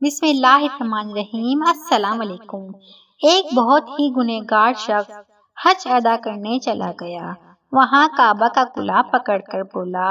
بسم اللہ الرحمن الرحیم۔ السلام علیکم۔ ایک بہت ہی گنہگار شخص حج ادا کرنے چلا گیا۔ وہاں کعبہ کا کلا پکڑ کر بولا،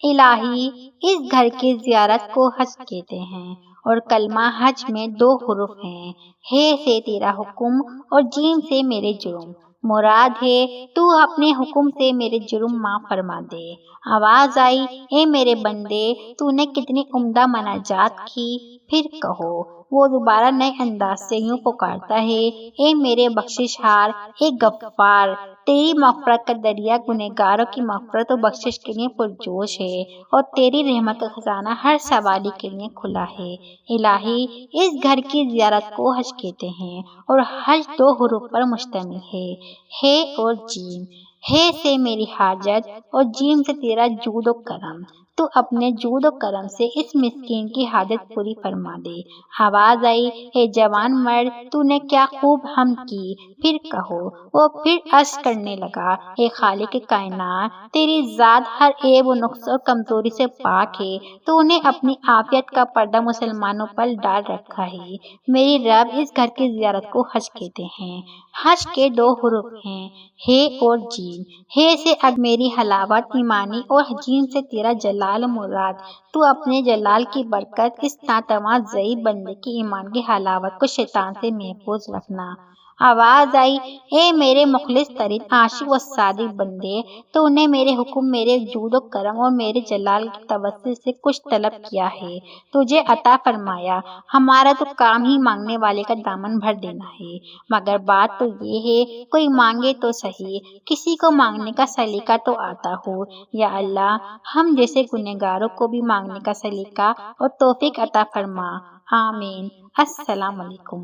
الہی، اس گھر کی زیارت کو حج کہتے ہیں اور کلمہ حج میں 2 حروف ہیں، ہے سے تیرا حکم اور جیم سے میرے جرم۔ مراد ہے تو اپنے حکم سے میرے جرم معاف فرما دے۔ آواز آئی، اے میرے بندے، تو نے کتنی عمدہ مناجات کی، پھر کہو۔ وہ دوبارہ نئے انداز سے یوں پکارتا ہے، اے میرے بخششہار، اے غفار، تیری مغفرت کا دریا گنہگاروں کی مغفرت و بخشش کے لیے پرجوش ہے اور تیری رحمت کا خزانہ ہر سوالی کے لیے کھلا ہے۔ الہی، اس گھر کی زیارت کو حج کہتے ہیں اور حج 2 حروف پر مشتمل ہے اور جیم۔ ہے سے میری حاجت اور جیم سے تیرا جود و کرم۔ تو اپنے جود و کرم سے اس مسکین کی حاجت پوری فرما دے۔ آواز آئی، اے جوان مرد، تو نے کیا خوب حمد کی، پھر کہو۔ وہ پھر عرض کرنے لگا، اے خالق کائنات، تیری ذات ہر عیب و نقص اور کمزوری سے پاک ہے، تو نے اپنی عافیت کا پردہ مسلمانوں پر ڈال رکھا ہے۔ میری رب، اس گھر کی زیارت کو حج کہتے ہیں۔ حج کے 2 حروف ہیں، ہے اور جیم۔ ہے سے اب میری حلاوت ایمانی اور جیم سے تیرا جلال مراد۔ تو اپنے جلال کی برکت اس ناتواں ضعیف بندے کی ایمان کی حلاوت کو شیطان سے محفوظ رکھنا۔ آواز آئی، اے میرے مخلص ترین عاشق و صادق بندے، تو نے میرے حکم، میرے جود و کرم اور میرے جلال کی توسط سے کچھ طلب کیا ہے، تجھے عطا فرمایا۔ ہمارا تو کام ہی مانگنے والے کا دامن بھر دینا ہے، مگر بات تو یہ ہے، کوئی مانگے تو صحیح، کسی کو مانگنے کا سلیقہ تو آتا ہو۔ یا اللہ، ہم جیسے گنہگاروں کو بھی مانگنے کا سلیقہ اور توفیق عطا فرما۔ آمین۔ السلام علیکم۔